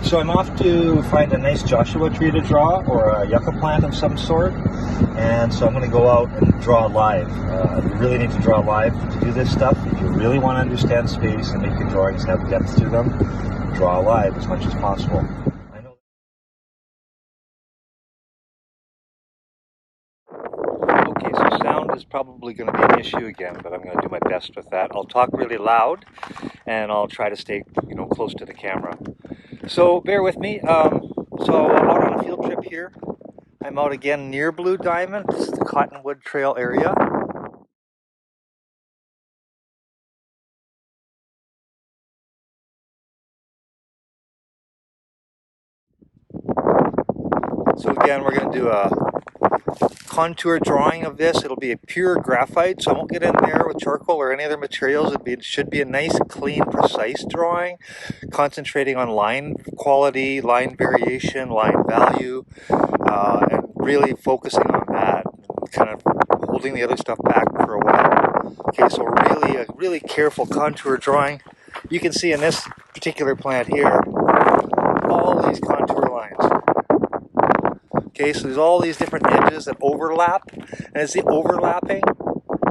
So I'm off to find a nice Joshua tree to draw, or a yucca plant of some sort. And so I'm going to go out and draw live. You really need to draw live to do this stuff. If you really want to understand space and make your drawings have depth to them, draw live as much as possible. Okay, so sound is probably going to be an issue again, but I'm going to do my best with that. I'll talk really loud, and I'll try to stay, close to the camera. So bear with me. So I'm out on a field trip here. I'm out again near Blue Diamond. This is the Cottonwood Trail area. So again, we're going to do a contour drawing of this. It'll be a pure graphite, so I won't get in there with charcoal or any other materials. It should be a nice, clean, precise drawing, concentrating on line quality, line variation, line value, and really focusing on that, kind of holding the other stuff back for a while. Okay, so really a really careful contour drawing. You can see in this particular plant here, all these contour lines. Okay, so there's all these different edges that overlap, and it's the overlapping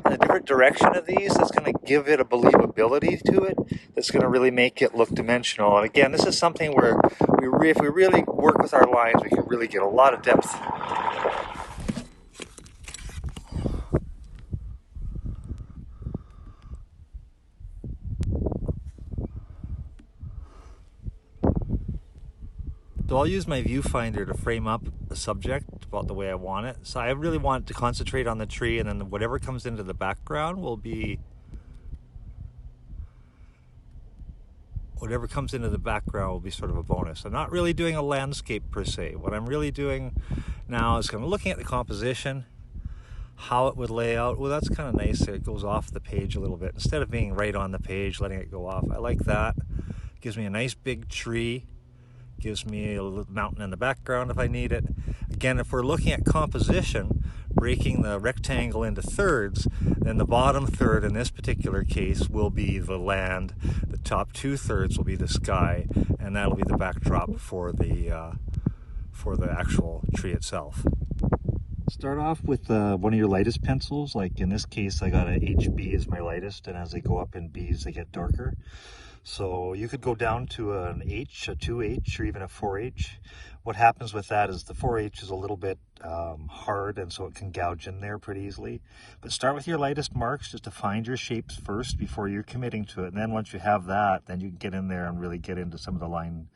and the different direction of these that's going to give it a believability to it, that's going to really make it look dimensional. And again, this is something where if we really work with our lines, we can really get a lot of depth. So I'll use my viewfinder to frame up the subject about the way I want it. So I really want to concentrate on the tree, and then whatever comes into the background will be sort of a bonus. I'm not really doing a landscape per se. What I'm really doing now is kind of looking at the composition, how it would lay out. Well, that's kind of nice. It goes off the page a little bit instead of being right on the page, letting it go off. I like that. It gives me a nice big tree. Gives me a little mountain in the background if I need it. Again, if we're looking at composition, breaking the rectangle into thirds, then the bottom third in this particular case will be the land, the top 2/3 will be the sky, and that'll be the backdrop for the actual tree itself. Start off with one of your lightest pencils. Like in this case, I got a HB as my lightest, and as they go up in Bs, they get darker. So you could go down to an H, a 2H, or even a 4H. What happens with that is the 4H is a little bit hard, and so it can gouge in there pretty easily. But start with your lightest marks just to find your shapes first before you're committing to it. And then once you have that, then you can get in there and really get into some of the line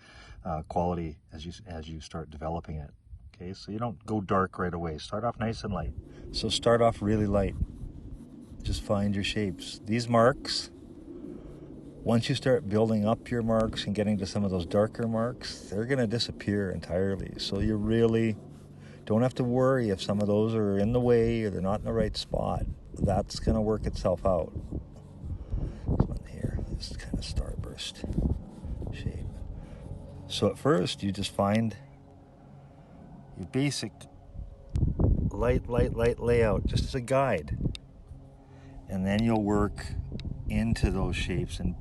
quality as you start developing it. Okay, so you don't go dark right away. Start off nice and light. So start off really light. Just find your shapes. These marks, once you start building up your marks and getting to some of those darker marks, they're going to disappear entirely. So you really don't have to worry if some of those are in the way or they're not in the right spot. That's going to work itself out. This one here, this kind of starburst shape. So at first, you just find your basic light layout just as a guide. And then you'll work into those shapes and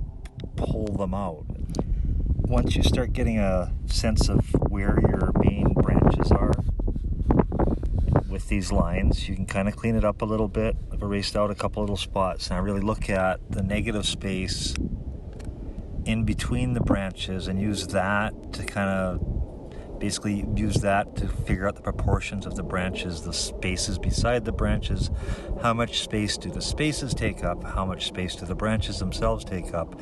pull them out. Once you start getting a sense of where your main branches are with these lines, you can kind of clean it up a little bit. I've erased out a couple little spots, and I really look at the negative space in between the branches and use that to kind of basically use that to figure out the proportions of the branches, the spaces beside the branches. How much space do the spaces take up? How much space do the branches themselves take up?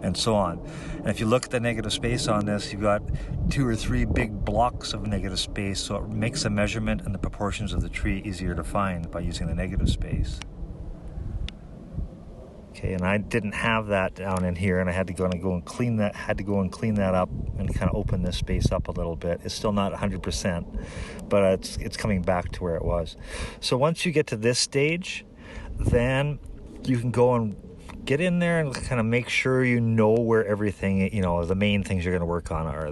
And so on. And if you look at the negative space on this, you've got 2 or 3 big blocks of negative space, so it makes the measurement and the proportions of the tree easier to find by using the negative space. Okay, and I didn't have that down in here, and I had to go and clean that. Up and kind of open this space up a little bit. It's still not 100%, but it's coming back to where it was. So once you get to this stage, then you can go and get in there and kind of make sure you know where everything, the main things you're going to work on are,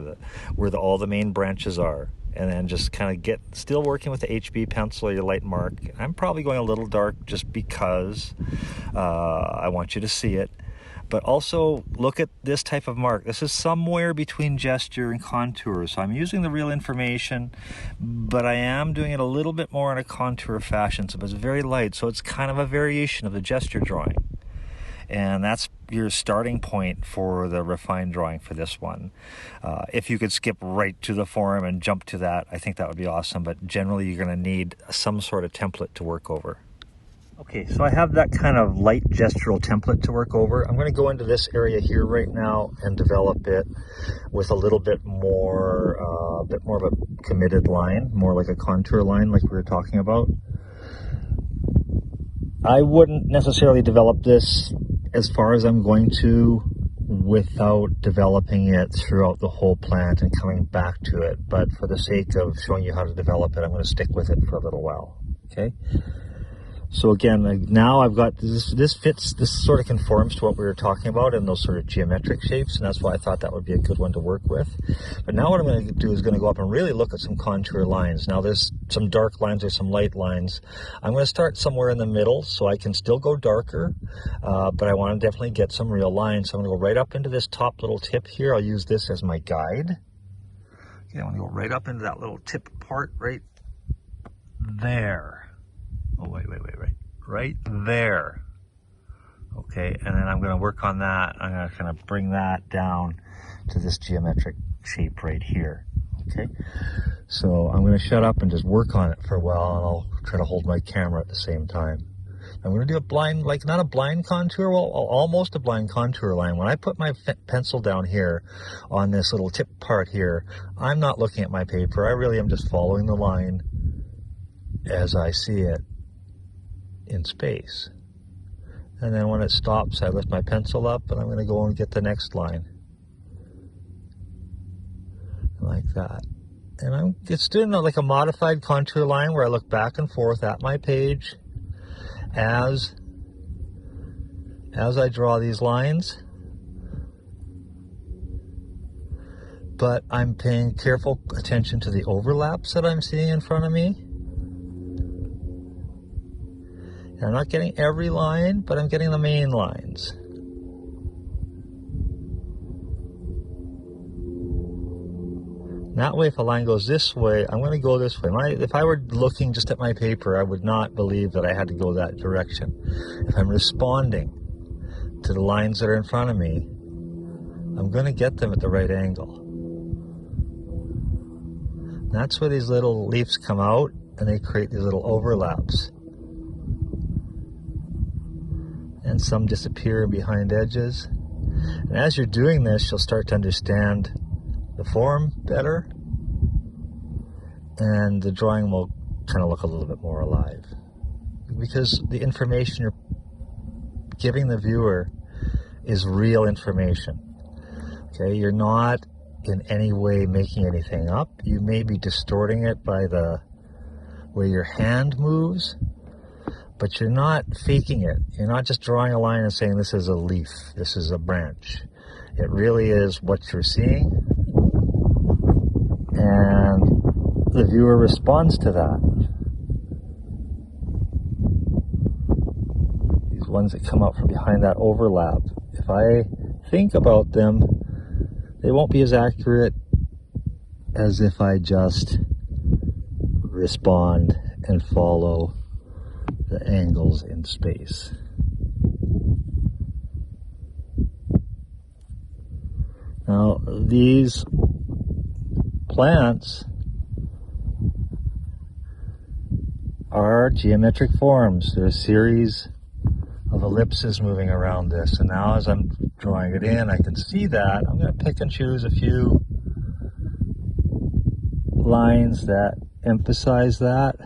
where all the main branches are. And then just kind of still working with the HB pencil or your light mark. I'm probably going a little dark just because I want you to see it. But also look at this type of mark. This is somewhere between gesture and contour. So I'm using the real information, but I am doing it a little bit more in a contour fashion. So it's very light. So it's kind of a variation of the gesture drawing. And that's your starting point for the refined drawing for this one. If you could skip right to the form and jump to that, I think that would be awesome. But generally, you're going to need some sort of template to work over. Okay, so I have that kind of light gestural template to work over. I'm going to go into this area here right now and develop it with a little bit more of a committed line, more like a contour line like we were talking about. I wouldn't necessarily develop this as far as I'm going to without developing it throughout the whole plant and coming back to it. But for the sake of showing you how to develop it, I'm going to stick with it for a little while. Okay. So again, now I've got this fits, this sort of conforms to what we were talking about in those sort of geometric shapes, and that's why I thought that would be a good one to work with. But now what I'm going to do is going to go up and really look at some contour lines. Now there's some dark lines or some light lines. I'm going to start somewhere in the middle so I can still go darker, but I want to definitely get some real lines. So I'm going to go right up into this top little tip here. I'll use this as my guide. Okay, I'm going to go right up into that little tip part right there. Oh, wait. Right there. Okay, and then I'm going to work on that. I'm going to kind of bring that down to this geometric shape right here. Okay, so I'm going to shut up and just work on it for a while, and I'll try to hold my camera at the same time. I'm going to do a blind, like not a blind contour, well, almost a blind contour line. When I put my pencil down here on this little tip part here, I'm not looking at my paper. I really am just following the line as I see it in space. And then when it stops, I lift my pencil up and I'm going to go and get the next line. Like that. And I'm just doing like a modified contour line where I look back and forth at my page as I draw these lines. But I'm paying careful attention to the overlaps that I'm seeing in front of me. And I'm not getting every line, but I'm getting the main lines. That way, if a line goes this way, I'm going to go this way. If I were looking just at my paper, I would not believe that I had to go that direction. If I'm responding to the lines that are in front of me, I'm going to get them at the right angle. That's where these little leaves come out, and they create these little overlaps. And some disappear behind edges. And as you're doing this, you'll start to understand the form better, and the drawing will kind of look a little bit more alive. Because the information you're giving the viewer is real information. Okay, you're not in any way making anything up. You may be distorting it by the way your hand moves, but you're not faking it. You're not just drawing a line and saying this is a leaf, this is a branch. It really is what you're seeing, and the viewer responds to that. These ones that come out from behind that overlap, if I think about them, they won't be as accurate as if I just respond and follow the angles in space. Now, these plants are geometric forms. They're a series of ellipses moving around this. And now as I'm drawing it in, I can see that. I'm going to pick and choose a few lines that emphasize that.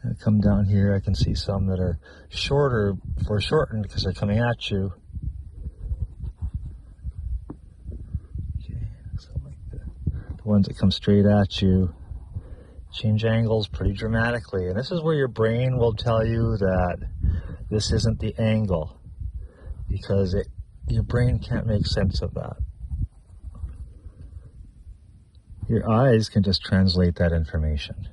And come down here, I can see some that are shorter, foreshortened because they're coming at you. Okay, so like the ones that come straight at you change angles pretty dramatically. And this is where your brain will tell you that this isn't the angle, because your brain can't make sense of that. Your eyes can just translate that information.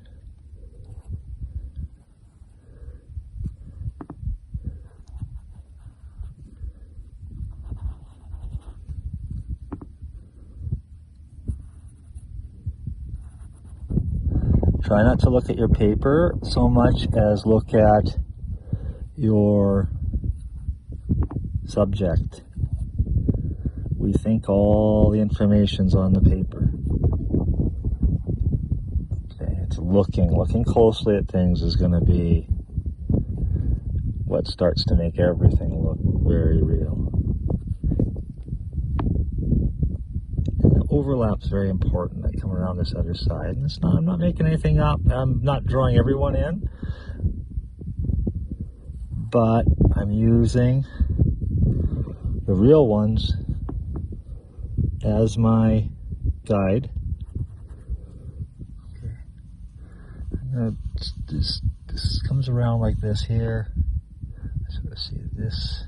Try not to look at your paper so much as look at your subject. We think all the information's on the paper. Okay, it's looking closely at things is going to be what starts to make everything look very real. And the overlap's very important. I come around this other side, and I'm not making anything up. I'm not drawing everyone in, but I'm using the real ones as my guide. Okay. This comes around like this here. I sort of see this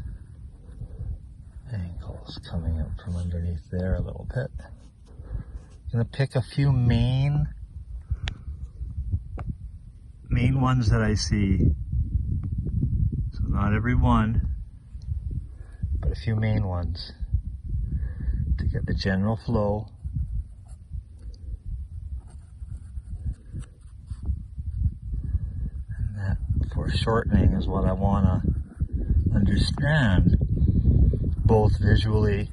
angle's coming up from underneath there a little bit. I'm gonna pick a few main ones that I see. So not every one, but a few main ones to get the general flow. And that foreshortening is what I want to understand, both visually,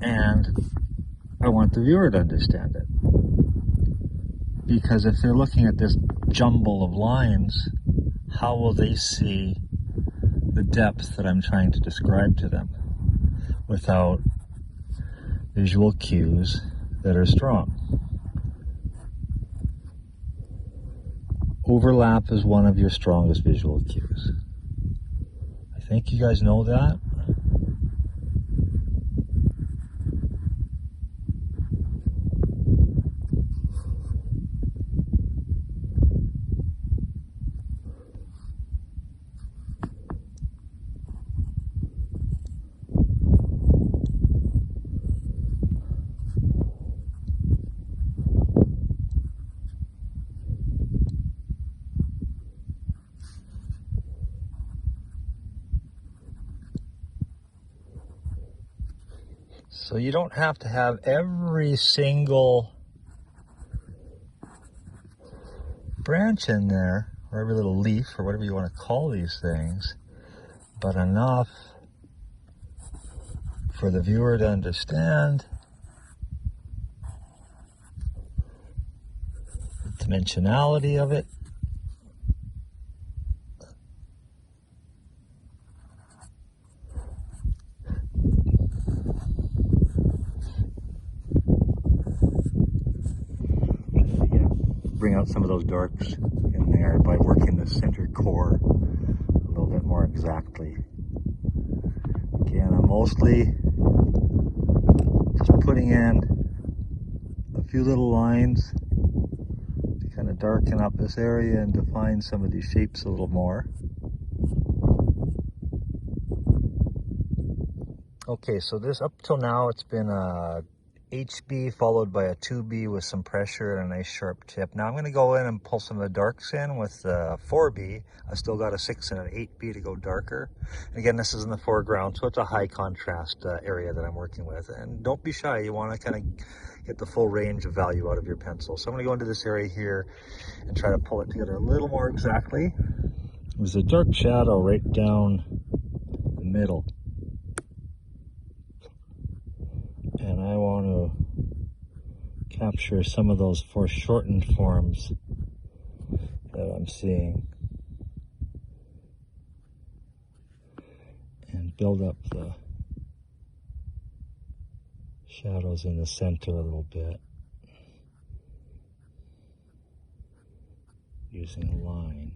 and I want the viewer to understand it. Because if they're looking at this jumble of lines, how will they see the depth that I'm trying to describe to them without visual cues that are strong? Overlap is one of your strongest visual cues. I think you guys know that. So you don't have to have every single branch in there, or every little leaf, or whatever you want to call these things, but enough for the viewer to understand the dimensionality of it. Bring out some of those darks in there by working the center core a little bit more exactly. Again, I'm mostly just putting in a few little lines to kind of darken up this area and define some of these shapes a little more. Okay, so this up till now it's been a HB followed by a 2B with some pressure and a nice sharp tip. Now I'm going to go in and pull some of the darks in with the 4B. I still got a 6 and an 8B to go darker. And again, this is in the foreground, so it's a high contrast area that I'm working with. And don't be shy, you want to kind of get the full range of value out of your pencil. So I'm going to go into this area here and try to pull it together a little more exactly. There's a dark shadow right down the middle. And I want to capture some of those foreshortened forms that I'm seeing and build up the shadows in the center a little bit using a line.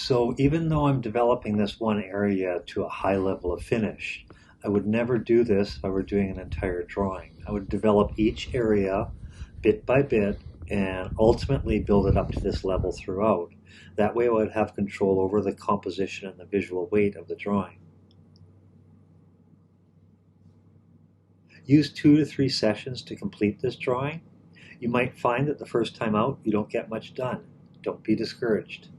So even though I'm developing this one area to a high level of finish, I would never do this if I were doing an entire drawing. I would develop each area bit by bit and ultimately build it up to this level throughout. That way I would have control over the composition and the visual weight of the drawing. Use 2 to 3 sessions to complete this drawing. You might find that the first time out you don't get much done. Don't be discouraged.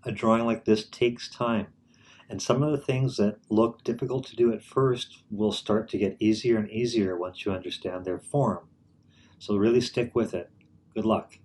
A drawing like this takes time, and some of the things that look difficult to do at first will start to get easier and easier once you understand their form. So really stick with it. Good luck.